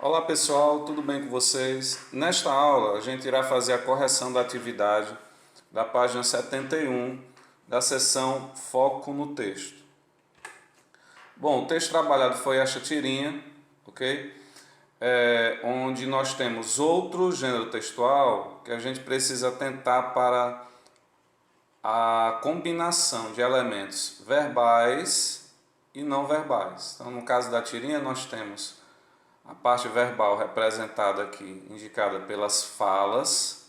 Olá pessoal, tudo bem com vocês? Nesta aula a gente irá fazer a correção da atividade da página 71 da seção Foco no Texto. Bom, o texto trabalhado foi esta tirinha, ok? Onde nós temos outro gênero textual que a gente precisa atentar para a combinação de elementos verbais e não verbais. Então, no caso da tirinha, nós temos a parte verbal representada aqui, indicada pelas falas,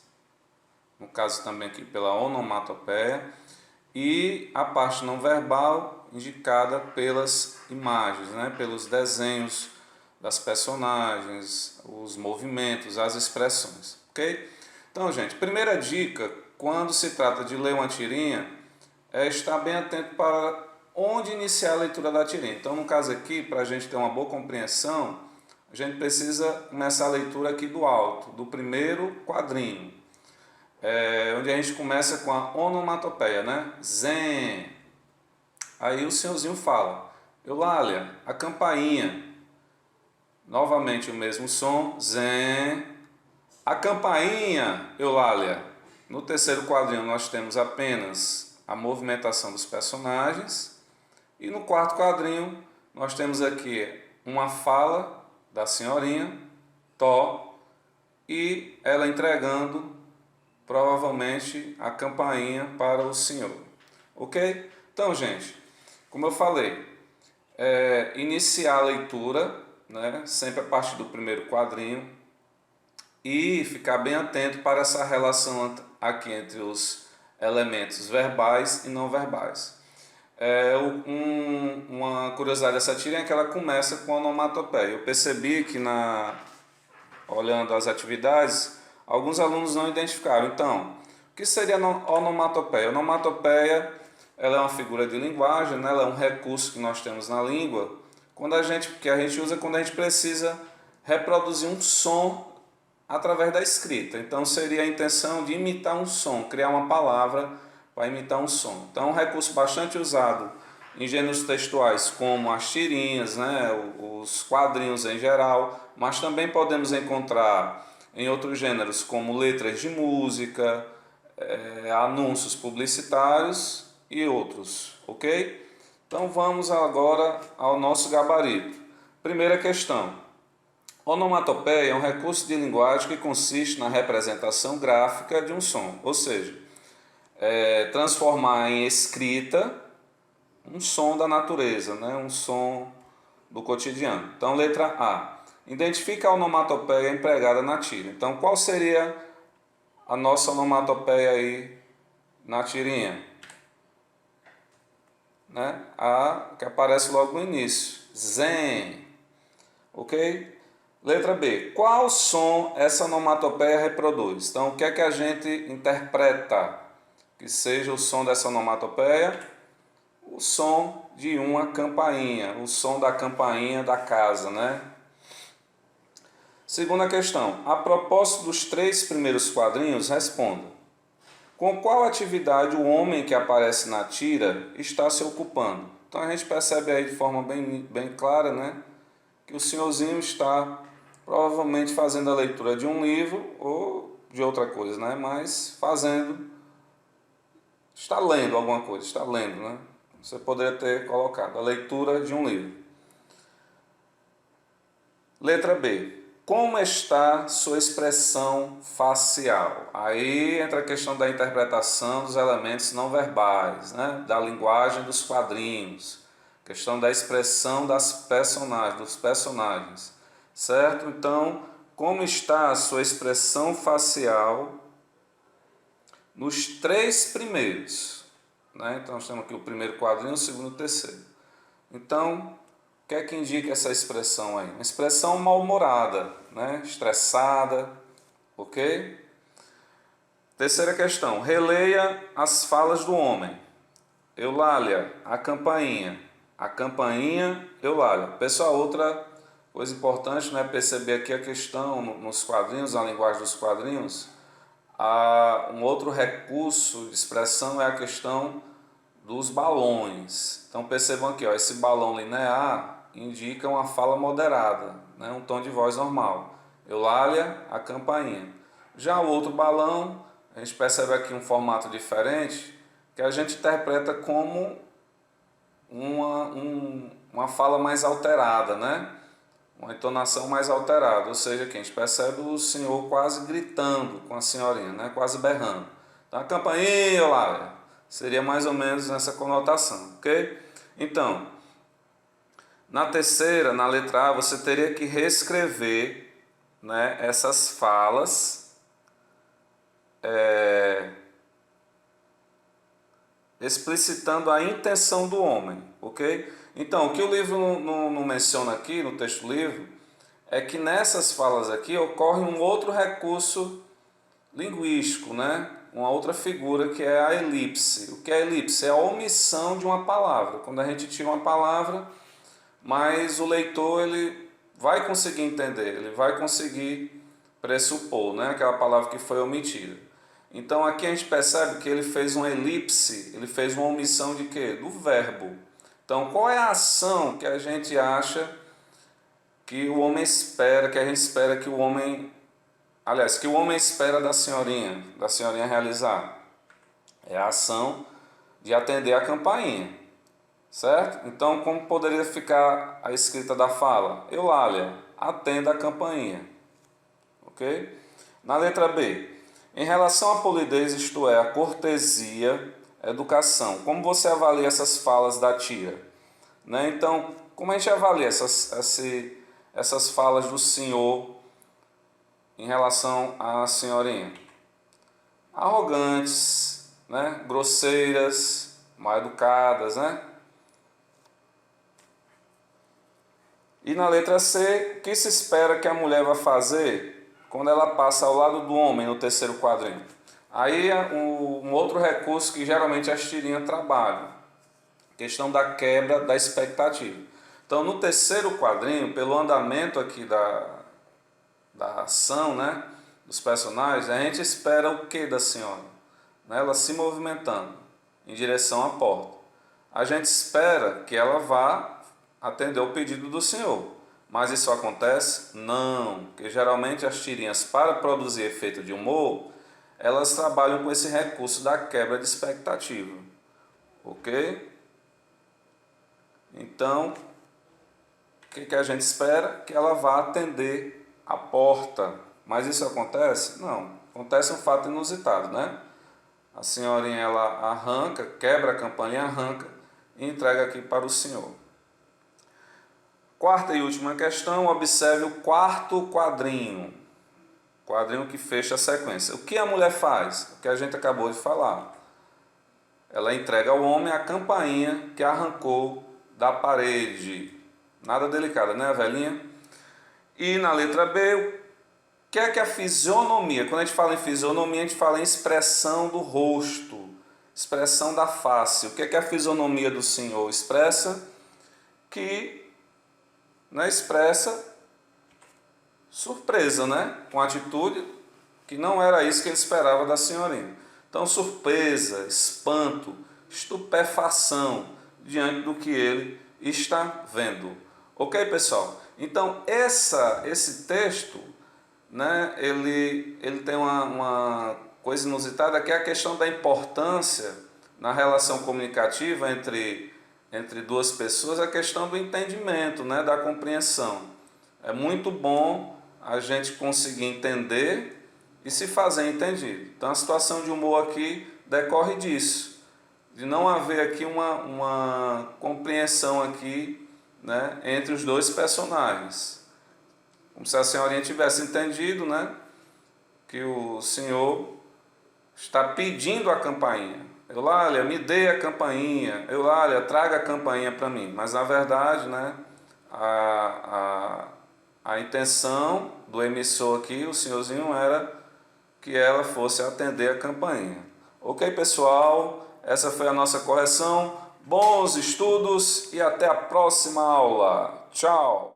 no caso também aqui pela onomatopeia, e a parte não verbal indicada pelas imagens, né? Pelos desenhos das personagens, os movimentos, as expressões, ok? Então, gente, primeira dica, quando se trata de ler uma tirinha, é estar bem atento para onde iniciar a leitura da tirinha. Então, no caso aqui, para a gente ter uma boa compreensão, a gente precisa começar a leitura aqui do alto, do primeiro quadrinho, onde a gente começa com a onomatopeia, né? Zen. Aí o senhorzinho fala, Eulália, a campainha. Novamente o mesmo som, Zen. A campainha, Eulália. No terceiro quadrinho nós temos apenas a movimentação dos personagens. E no quarto quadrinho nós temos aqui uma fala da senhorinha, Tó, e ela entregando provavelmente a campainha para o senhor. Ok? Então, gente, como eu falei, iniciar a leitura, né, sempre a partir do primeiro quadrinho, e ficar bem atento para essa relação aqui entre os elementos verbais e não verbais. Uma curiosidade dessa tirinha é que ela começa com a onomatopeia. Eu percebi que olhando as atividades, alguns alunos não identificaram. Então, o que seria onomatopeia? Onomatopeia, ela é uma figura de linguagem, né? Ela é um recurso que nós temos na língua, que a gente usa quando a gente precisa reproduzir um som através da escrita. Então, seria a intenção de imitar um som, criar uma palavra para imitar um som. Então, é um recurso bastante usado em gêneros textuais como as tirinhas, né, os quadrinhos em geral, mas também podemos encontrar em outros gêneros como letras de música, anúncios publicitários e outros, ok? Então vamos agora ao nosso gabarito. Primeira questão. Onomatopeia é um recurso de linguagem que consiste na representação gráfica de um som, ou seja, transformar em escrita um som da natureza, né? Um som do cotidiano. Então, letra A. Identifica a onomatopeia empregada na tira. Então, qual seria a nossa onomatopeia aí na tirinha? Né? A que aparece logo no início. Zen. Ok? Letra B. Qual som essa onomatopeia reproduz? Então, o que é que a gente interpreta que seja o som dessa onomatopeia? O som de uma campainha, o som da campainha da casa, né? Segunda questão. A propósito dos 3 primeiros quadrinhos, responda. Com qual atividade o homem que aparece na tira está se ocupando? Então a gente percebe aí de forma bem clara, né, que o senhorzinho está provavelmente fazendo a leitura de um livro ou de outra coisa, né, mas está lendo alguma coisa, está lendo, né? Você poderia ter colocado a leitura de um livro. Letra B. Como está sua expressão facial? Aí entra a questão da interpretação dos elementos não verbais, né? Da linguagem dos quadrinhos, questão da expressão dos personagens, certo? Então, como está a sua expressão facial nos 3 primeiros? Né? Então, nós temos aqui o primeiro quadrinho, o segundo e o terceiro. Então, o que é que indica essa expressão aí? Uma expressão mal-humorada, né? Estressada, ok? Terceira questão, releia as falas do homem. Eulália, a campainha. A campainha, Eulália. Pessoal, outra coisa importante, né, perceber aqui a questão nos quadrinhos, a linguagem dos quadrinhos. Um outro recurso de expressão é a questão dos balões. Então percebam aqui, ó, esse balão linear indica uma fala moderada, né? Um tom de voz normal. Eulália, a campainha. Já o outro balão, a gente percebe aqui um formato diferente, que a gente interpreta como uma fala mais alterada, né? Uma entonação mais alterada, ou seja, que a gente percebe o senhor quase gritando com a senhorinha, né? Quase berrando. Então, a campainha, Eulália, seria mais ou menos nessa conotação, ok? Então, na terceira, na letra A, você teria que reescrever, né, essas falas explicitando a intenção do homem, ok? Então, o que o livro não menciona aqui, no texto do livro, é que nessas falas aqui ocorre um outro recurso linguístico, né? Uma outra figura que é a elipse. O que é a elipse? É a omissão de uma palavra. Quando a gente tira uma palavra, mas o leitor ele vai conseguir entender, ele vai conseguir pressupor, né? Aquela palavra que foi omitida. Então aqui a gente percebe que ele fez uma elipse, ele fez uma omissão de quê? Do verbo. Então qual é a ação que a gente acha que o homem espera, que a gente espera que o homem, aliás, que o homem espera da senhorinha realizar? É a ação de atender a campainha, certo? Então como poderia ficar a escrita da fala? Eulália, atenda a campainha, ok? Na letra B, em relação à polidez, isto é, a cortesia, educação, como você avalia essas falas da tia? Né? Então, como a gente avalia essas falas do senhor em relação à senhorinha? Arrogantes, né? Grosseiras, mal educadas, né? E na letra C, o que se espera que a mulher vai fazer quando ela passa ao lado do homem no terceiro quadrinho? Aí é um outro recurso que geralmente as tirinhas trabalham, questão da quebra da expectativa. Então no terceiro quadrinho, pelo andamento aqui da ação, né, dos personagens, a gente espera o que da senhora? Né, ela se movimentando em direção à porta. A gente espera que ela vá atender o pedido do senhor. Mas isso acontece? Não, porque geralmente as tirinhas, para produzir efeito de humor, elas trabalham com esse recurso da quebra de expectativa, ok? Então, o que a gente espera? Que ela vá atender a porta. Mas isso acontece? Não, acontece um fato inusitado, né? A senhorinha, ela arranca, quebra a campainha, arranca e entrega aqui para o senhor. Quarta e última questão, observe o quarto quadrinho. Quadrinho que fecha a sequência. O que a mulher faz? O que a gente acabou de falar. Ela entrega ao homem a campainha que arrancou da parede. Nada delicada, né, a velhinha? E na letra B, o que é que a fisionomia? Quando a gente fala em fisionomia, a gente fala em expressão do rosto, expressão da face. O que é que a fisionomia do Senhor expressa? Que, né, expressa surpresa, né? Com atitude que não era isso que ele esperava da senhorinha. Então, surpresa, espanto, estupefação diante do que ele está vendo. Ok, pessoal? Então, esse texto, né, ele tem uma coisa inusitada, que é a questão da importância na relação comunicativa entre duas pessoas, a questão do entendimento, né, da compreensão. É muito bom a gente conseguir entender e se fazer entendido. Então a situação de humor aqui decorre disso, de não haver aqui uma compreensão aqui, né, entre os dois personagens. Como se a senhorinha tivesse entendido, né, que o senhor está pedindo a campainha. Eulália, me dê a campainha. Eulália, traga a campainha para mim. Mas na verdade, né, a intenção do emissor aqui, o senhorzinho, era que ela fosse atender a campainha. Ok, pessoal? Essa foi a nossa correção. Bons estudos e até a próxima aula. Tchau!